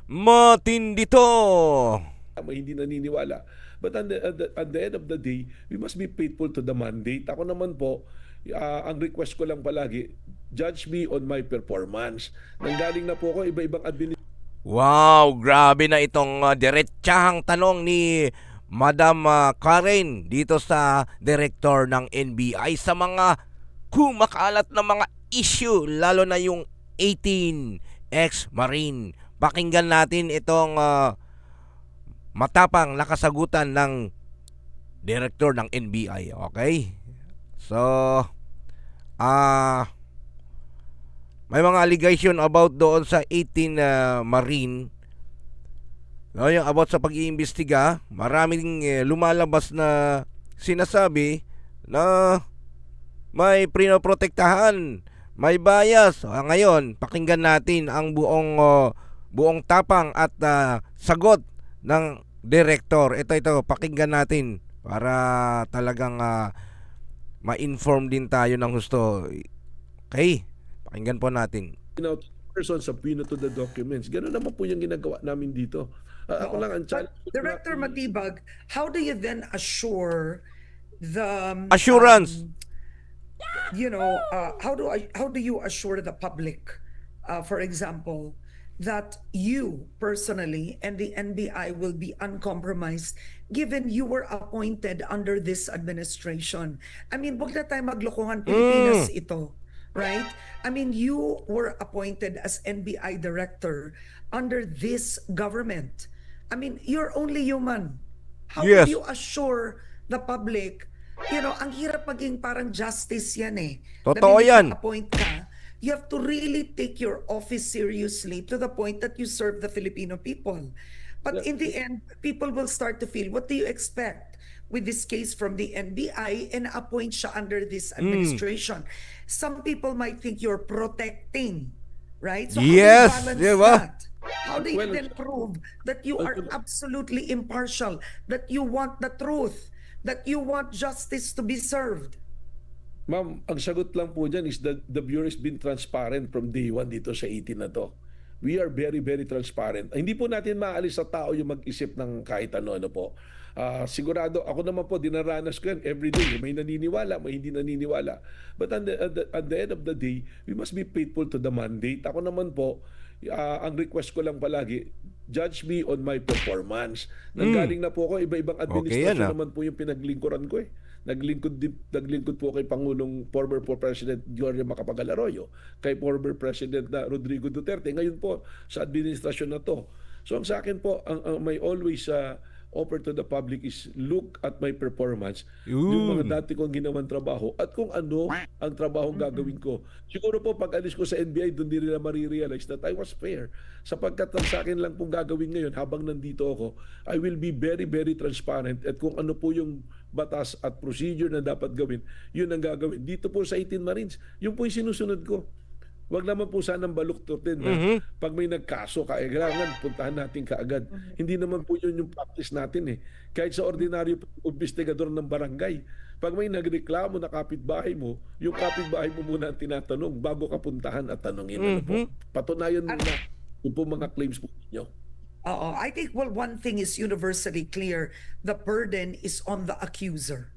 Matindi to. Hindi naniniwala. But at the end of the day, we must be faithful to the mandate. Ako naman po, ang request ko lang palagi, judge me on my performance. Nanggaling na po ako iba-ibang Wow, grabe na itong diretsahang tanong ni Madam Karen dito sa director ng NBI sa mga kumakalat na mga issue, lalo na yung 18 ex-Marine. Pakinggan natin itong matapang na kasagutan ng director ng NBI, okay? So, may mga allegation about doon sa 18 Marine. No, yung about sa pag-iimbestiga, maraming lumalabas na sinasabi na may prinoprotektahan, may bias. Ngayon, pakinggan natin ang buong tapang at sagot ng director. Ito, pakinggan natin para talagang ma-inform din tayo ng husto. Okay? Pakinggan po natin. person subpoena to the documents. Ganun naman po yung ginagawa namin dito. Ako lang ang challenge. Director Matibag, how do you then assure the Assurance. how do you assure the public, for example, that you personally and the NBI will be uncompromised given you were appointed under this administration? I mean, wag na tayo maglokohan, Pilipinas ito. Right? I mean, you were appointed as NBI director under this government. I mean, you're only human. How Yes. do you assure the public? Ang hirap maging parang justice yan eh. Totoo yan. Appoint ka, you have to really take your office seriously to the point that you serve the Filipino people. But in the end, people will start to feel, what do you expect with this case from the NBI and appoint siya under this administration? Some people might think you're protecting, right? So Yes, how do you balance diba? that? How do you then prove that you are absolutely impartial, that you want the truth, that you want justice to be served? Ma'am, ang sagot lang po dyan is that the Bureau has been transparent from day one dito sa 18 na to. We are very, very transparent. Hindi po natin maalis sa tao yung mag-isip ng kahit ano po. Sigurado, ako naman po, dinaranas ko yan every day. May naniniwala, may hindi naniniwala. But at the end of the day, we must be faithful to the mandate. Ako naman po, ang request ko lang palagi, judge me on my performance. Nanggaling na po ako, iba-ibang administrasyon naman po yung pinaglingkuran ko eh. Naglingkod po kay former President Gloria Macapagal Arroyo, kay former President na Rodrigo Duterte, ngayon po sa administrasyon na to. So ang sa akin po, ang may always offer to the public is look at my performance, yung mga dati kong ginawang trabaho at kung ano ang trabaho gagawin ko. Siguro po pag alis ko sa NBI, doon din nila marirealize that I was fair. Sapagkat ang sa akin lang pong gagawin ngayon habang nandito ako, I will be very, very transparent at kung ano po yung batas at procedure na dapat gawin, yun ang gagawin. Dito po sa 18 Marines, yun po yung sinusunod ko. Wag naman po sanang baluktutin na pag may nagkaso, kailangan puntahan natin kaagad. Hindi naman po yun yung practice natin eh. Kahit sa ordinaryo investigador ng barangay, pag may nagreklamo na kapitbahay mo, yung kapitbahay mo muna ang tinatanong bago ka puntahan at tanongin. Ano po? Patunayan muna yung po mga claims po ninyo. I think, well, one thing is universally clear. The burden is on the accuser.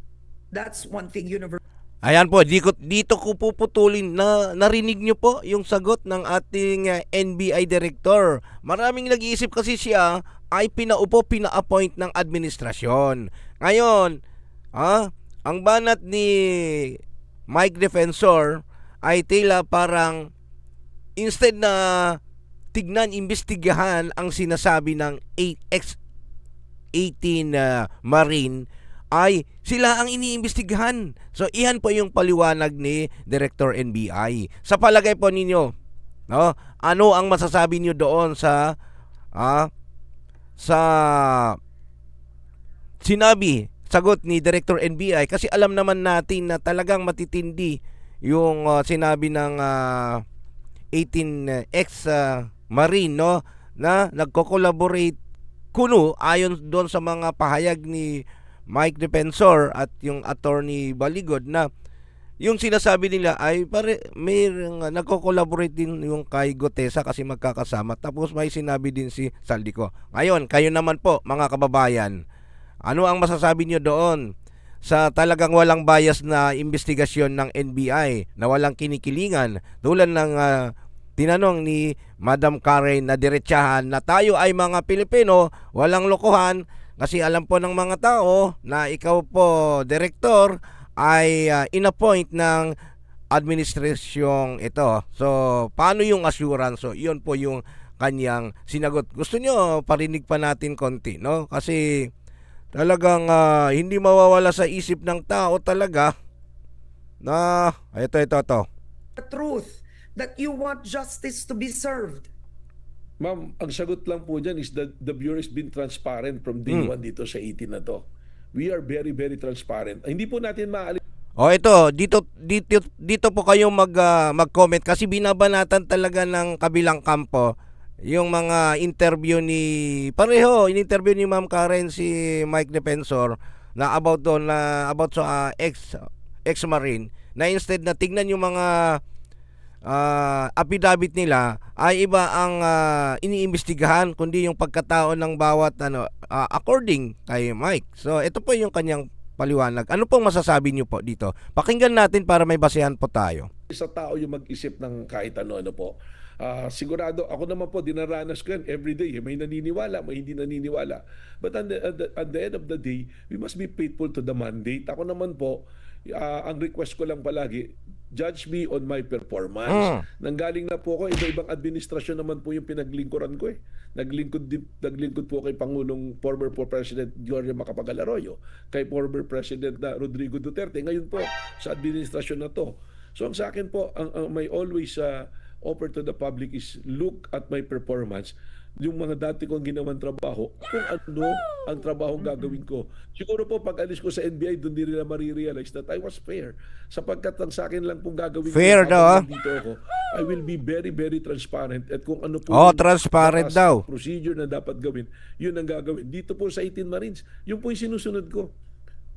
That's one thing universally. Ayan po, dito ko puputulin na narinig nyo po yung sagot ng ating NBI director. Maraming nag-iisip kasi siya ay pina-appoint ng administrasyon. Ngayon, ang banat ni Mike Defensor ay tila parang instead na tignan, imbestigahan ang sinasabi ng ex-18 Marine, ay sila ang iniimbestigahan. So iyan po yung paliwanag ni Director NBI. Sa palagay po ninyo, no? Ano ang masasabi niyo doon sa sinabi, sagot ni Director NBI? Kasi alam naman natin na talagang matitindi yung sinabi ng 18 ex Marine, no, na nagko-collaborate kuno ayon doon sa mga pahayag ni Mike Defensor at yung attorney Baligod na yung sinasabi nila ay may nagko-collaborate din yung kay Gotesa kasi magkakasama. Tapos may sinabi din si Saldico. Ngayon, kayo naman po mga kababayan, ano ang masasabi nyo doon sa talagang walang bias na investigasyon ng NBI na walang kinikilingan tulad ng tinanong ni Madam Karen na diretsahan na tayo ay mga Pilipino, walang lokohan kasi alam po ng mga tao na ikaw po, Direktor, ay inappoint ng administrasyong ito. So, paano yung assurance? So, yun po yung kanyang sinagot. Gusto nyo parinig pa natin konti, no? Kasi talagang hindi mawawala sa isip ng tao talaga na ito. The truth that you want justice to be served. Ma'am, ang sagot lang po dyan is that the Bureau has been transparent from day one dito sa 18 na to. We are very, very transparent. Hindi po natin maalis. O ito, dito po kayong mag-comment kasi binabanatan talaga ng kabilang kampo yung mga interview in-interview ni Ma'am Karen si Mike Defensor na about sa ex-marine na instead na tignan yung mga affidavit nila ay iba ang iniimbestigahan kundi yung pagkatao ng bawat according kay Mike. So ito po yung kanyang paliwanag. Ano pong masasabi niyo po dito? Pakinggan natin para may basehan po tayo. Sa tao yung mag-isip ng kahit ano po. Sigurado, ako naman po, dinaranas ko yan everyday. May naniniwala, may hindi naniniwala. But at the end of the day, we must be faithful to the mandate. Ako naman po, ang request ko lang palagi, judge me on my performance. Nanggaling na po ako, iba-ibang administrasyon naman po yung pinaglingkuran ko eh. Naglingkod po kay Pangulong former President Gloria Macapagal Arroyo, kay former President na Rodrigo Duterte, ngayon po sa administrasyon na to. So ang sa akin po, ang may always offer to the public is look at my performance. Yung mga dati kong ginawang trabaho, kung ano ang trabaho gagawin ko. Siguro po pag alis ko sa NBI, doon din nila marirealize that I was fair. Sapagkat ang sa akin lang pong gagawin fair ko, daw. dito ako, I will be very, very transparent at kung ano po Transparent daw. procedure na dapat gawin, yun ang gagawin. Dito po sa 18 Marines, yun po yung sinusunod ko.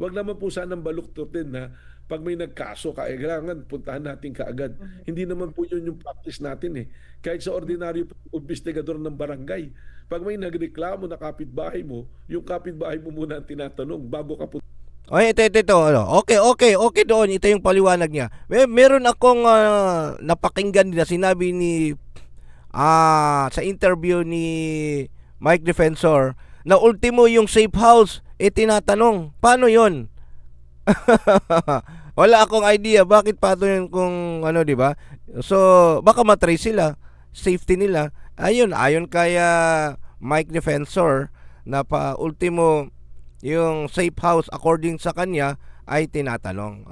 Wag naman po sanang baluktutin na pag may nagkaso, kailangan puntahan natin kaagad. Hindi naman po yun yung practice natin eh. Kahit sa ordinaryo investigador ng barangay, pag may nagreklamo na kapitbahay mo, yung kapitbahay mo muna ang tinatanong bago ka punta. Ito. Okay doon. Ito yung paliwanag niya. Meron akong napakinggan na sinabi ni sa interview ni Mike Defensor na ultimo yung safe house tinatanong. Paano yon? Wala akong idea bakit pato yun kung di ba? So baka matrace sila, safety nila. Ayon kaya Mike Defensor na pa ultimo yung safe house according sa kanya ay tinatanong.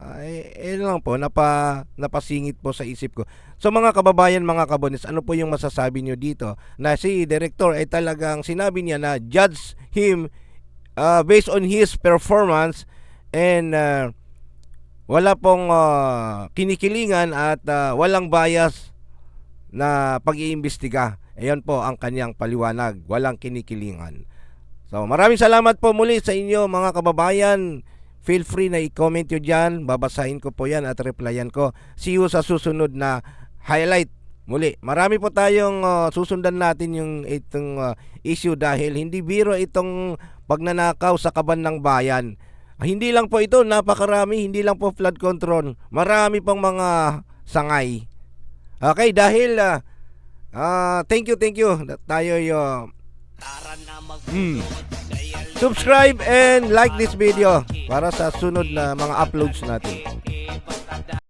Lang po napasingit po sa isip ko. So mga kababayan, mga kabonis, ano po yung masasabi nyo dito na si Director ay talagang sinabi niya na judge him based on his performance and wala pong kinikilingan at walang bias na pag-iimbestiga. Ayan po ang kanyang paliwanag, walang kinikilingan. So maraming salamat po muli sa inyo mga kababayan. Feel free na i-comment nyo dyan, babasahin ko po yan at replyan ko. See you sa susunod na highlight. Muli, marami po tayong susundan natin yung itong issue dahil hindi biro itong pagnanakaw sa kaban ng bayan. Hindi lang po ito, napakarami, hindi lang po flood control. Marami pang mga sangay. Okay, dahil thank you. Tayo subscribe and like this video para sa sunod na mga uploads natin.